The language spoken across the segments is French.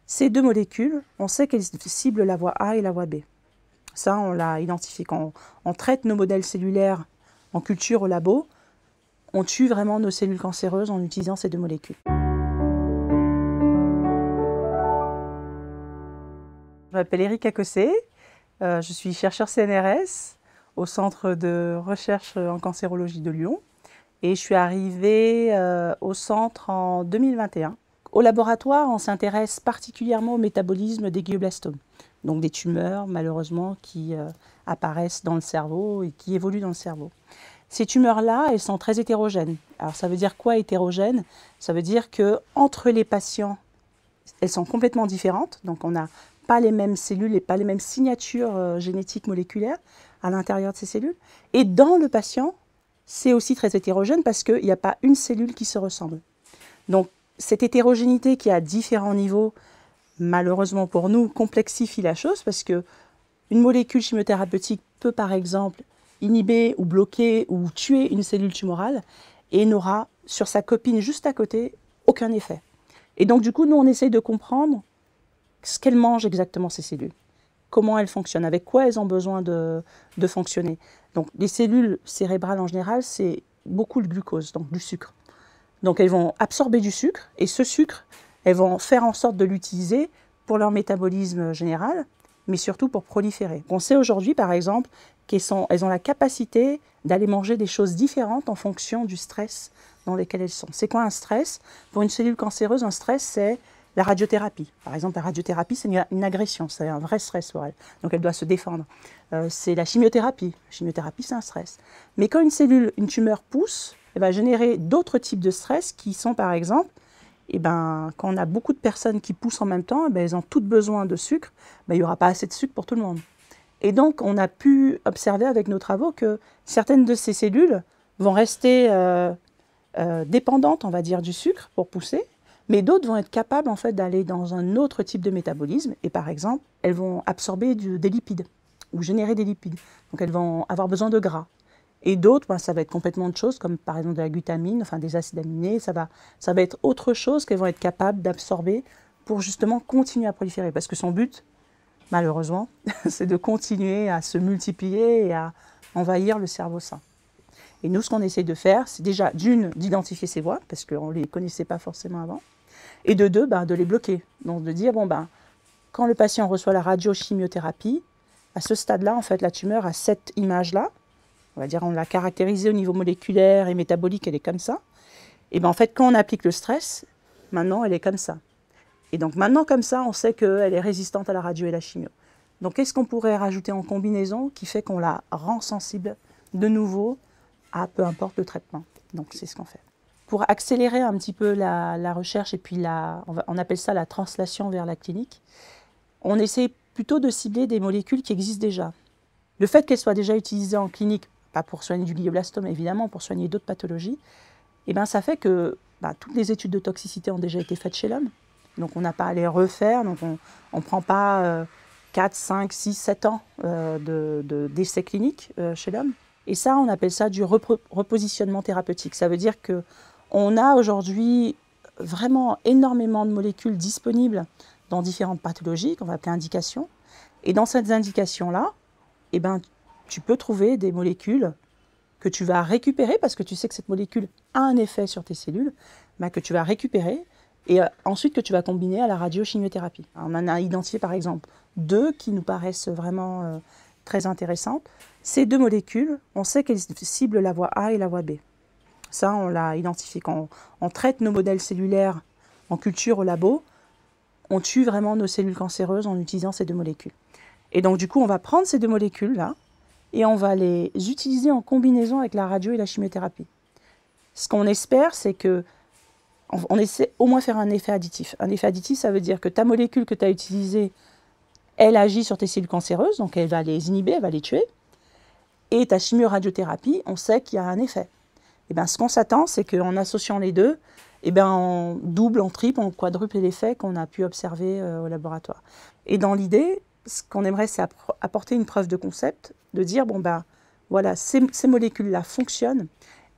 Ces deux molécules, on sait qu'elles ciblent la voie A et la voie B. Ça, on l'a identifié. Quand on traite nos modèles cellulaires en culture au labo, on tue vraiment nos cellules cancéreuses en utilisant ces deux molécules. Je m'appelle Erika Cossé, je suis chercheur CNRS au Centre de recherche en cancérologie de Lyon et je suis arrivée au centre en 2021. Au laboratoire, on s'intéresse particulièrement au métabolisme des glioblastomes, donc des tumeurs malheureusement qui apparaissent dans le cerveau et qui évoluent dans le cerveau. Ces tumeurs-là, elles sont très hétérogènes. Alors ça veut dire quoi hétérogène? Ça veut dire qu'entre les patients, elles sont complètement différentes, donc on n'a pas les mêmes cellules et pas les mêmes signatures génétiques moléculaires à l'intérieur de ces cellules. Et dans le patient, c'est aussi très hétérogène parce qu'il n'y a pas une cellule qui se ressemble. Donc cette hétérogénéité qui est à différents niveaux, malheureusement pour nous, complexifie la chose parce qu'une molécule chimiothérapeutique peut par exemple inhiber ou bloquer ou tuer une cellule tumorale et n'aura sur sa copine juste à côté aucun effet. Et donc du coup, nous on essaye de comprendre ce qu'elles mangent exactement ces cellules, comment elles fonctionnent, avec quoi elles ont besoin de fonctionner. Donc les cellules cérébrales en général, c'est beaucoup le glucose, donc du sucre. Donc elles vont absorber du sucre et ce sucre, elles vont faire en sorte de l'utiliser pour leur métabolisme général, mais surtout pour proliférer. On sait aujourd'hui par exemple qu'elles ont la capacité d'aller manger des choses différentes en fonction du stress dans lequel elles sont. C'est quoi un stress? Pour une cellule cancéreuse, un stress c'est la radiothérapie. Par exemple, la radiothérapie, c'est une agression, c'est un vrai stress pour elle. Donc elle doit se défendre. C'est la chimiothérapie. La chimiothérapie, c'est un stress. Mais quand une tumeur pousse, elle va générer d'autres types de stress qui sont, par exemple, quand on a beaucoup de personnes qui poussent en même temps, elles ont toutes besoin de sucre, il n'y aura pas assez de sucre pour tout le monde. Et donc, on a pu observer avec nos travaux que certaines de ces cellules vont rester dépendantes, on va dire, du sucre pour pousser, mais d'autres vont être capables en fait d'aller dans un autre type de métabolisme et par exemple, elles vont absorber des lipides ou générer des lipides. Donc elles vont avoir besoin de gras. Et d'autres, ça va être complètement autre chose, comme par exemple de la glutamine, enfin des acides aminés, ça va être autre chose qu'elles vont être capables d'absorber pour justement continuer à proliférer. Parce que son but, malheureusement, c'est de continuer à se multiplier et à envahir le cerveau sain. Et nous, ce qu'on essaie de faire, c'est déjà d'identifier ces voies, parce qu'on ne les connaissait pas forcément avant, et de deux, de les bloquer. Donc de dire, quand le patient reçoit la radiochimiothérapie, à ce stade-là, en fait, la tumeur a cette image-là. On va dire, on l'a caractérisée au niveau moléculaire et métabolique, elle est comme ça. Et en fait, quand on applique le stress, maintenant, elle est comme ça. Et donc maintenant, comme ça, on sait qu'elle est résistante à la radio et la chimio. Donc qu'est-ce qu'on pourrait rajouter en combinaison qui fait qu'on la rend sensible de nouveau à peu importe le traitement? Donc c'est ce qu'on fait. Pour accélérer un petit peu la recherche et puis on appelle ça la translation vers la clinique, on essaie plutôt de cibler des molécules qui existent déjà. Le fait qu'elles soient déjà utilisées en clinique, pas pour soigner du glioblastome évidemment, pour soigner d'autres pathologies, ça fait que toutes les études de toxicité ont déjà été faites chez l'homme. Donc on n'a pas à les refaire, donc on ne prend pas 4, 5, 6, 7 ans d'essais cliniques chez l'homme. Et ça, on appelle ça du repositionnement thérapeutique. Ça veut dire qu'on a aujourd'hui vraiment énormément de molécules disponibles dans différentes pathologies, qu'on va appeler indications. Et dans ces indications-là, tu peux trouver des molécules que tu vas récupérer, parce que tu sais que cette molécule a un effet sur tes cellules, que tu vas récupérer, et ensuite que tu vas combiner à la radiochimiothérapie. Alors, on en a identifié par exemple 2 qui nous paraissent vraiment très intéressantes. Ces 2 molécules, on sait qu'elles ciblent la voie A et la voie B. Ça, on l'a identifié. Quand on traite nos modèles cellulaires en culture au labo, on tue vraiment nos cellules cancéreuses en utilisant ces 2 molécules. Et donc du coup, on va prendre ces 2 molécules-là et on va les utiliser en combinaison avec la radio et la chimiothérapie. Ce qu'on espère, c'est on essaie au moins faire un effet additif. Un effet additif, ça veut dire que ta molécule que tu as utilisée, elle agit sur tes cellules cancéreuses, donc elle va les inhiber, elle va les tuer. Et ta chimioradiothérapie, on sait qu'il y a un effet. Ce qu'on s'attend, c'est qu'en associant les deux, on double, on triple, on quadruple l'effet qu'on a pu observer au laboratoire. Et dans l'idée, ce qu'on aimerait, c'est apporter une preuve de concept, de dire, voilà, ces molécules-là fonctionnent,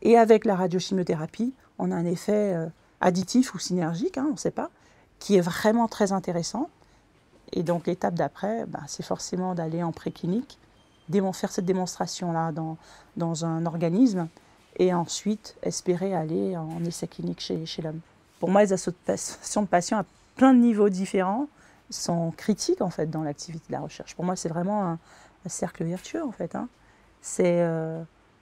et avec la radiochimiothérapie, on a un effet additif ou synergique, on ne sait pas, qui est vraiment très intéressant. Et donc l'étape d'après, c'est forcément d'aller en préclinique, faire cette démonstration-là dans un organisme, et ensuite espérer aller en essai clinique chez l'homme. Pour moi, les associations de patients à plein de niveaux différents sont critiques en fait dans l'activité de la recherche. Pour moi, c'est vraiment un cercle vertueux en fait. C'est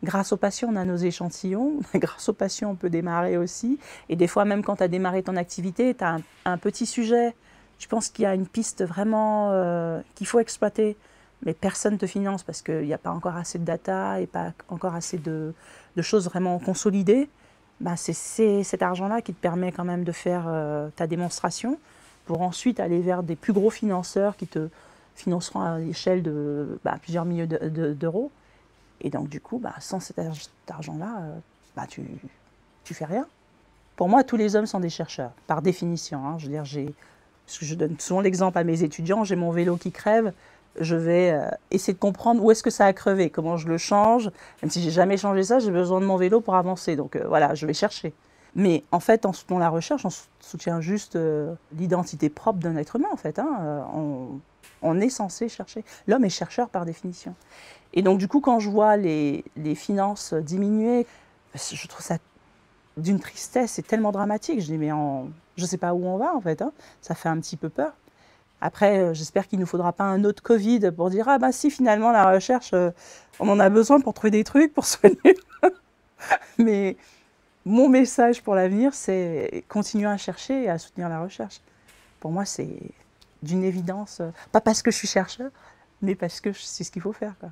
grâce aux patients, on a nos échantillons. Grâce aux patients, on peut démarrer aussi. Et des fois, même quand tu as démarré ton activité, tu as un petit sujet. Je pense qu'il y a une piste vraiment qu'il faut exploiter. Mais personne ne te finance parce qu'il n'y a pas encore assez de data et pas encore assez de choses vraiment consolidées. C'est cet argent-là qui te permet quand même de faire ta démonstration pour ensuite aller vers des plus gros financeurs qui te financeront à l'échelle de plusieurs milliers d'euros. Et donc, du coup, sans cet argent-là, tu fais rien. Pour moi, tous les hommes sont des chercheurs, par définition. Je veux dire, je donne souvent l'exemple à mes étudiants, j'ai mon vélo qui crève, je vais essayer de comprendre où est-ce que ça a crevé, comment je le change. Même si j'ai jamais changé ça, j'ai besoin de mon vélo pour avancer. Donc voilà, je vais chercher. Mais en fait, en soutenant la recherche, on soutient juste l'identité propre d'un être humain, en fait. On est censé chercher. L'homme est chercheur par définition. Et donc, du coup, quand je vois les finances diminuer, je trouve ça d'une tristesse, c'est tellement dramatique. Je dis, mais je ne sais pas où on va, en fait. Ça fait un petit peu peur. Après, j'espère qu'il ne nous faudra pas un autre Covid pour dire, ah si, finalement, la recherche, on en a besoin pour trouver des trucs, pour soigner. Mais mon message pour l'avenir, c'est continuer à chercher et à soutenir la recherche. Pour moi, c'est d'une évidence, pas parce que je suis chercheur, mais parce que c'est ce qu'il faut faire, quoi.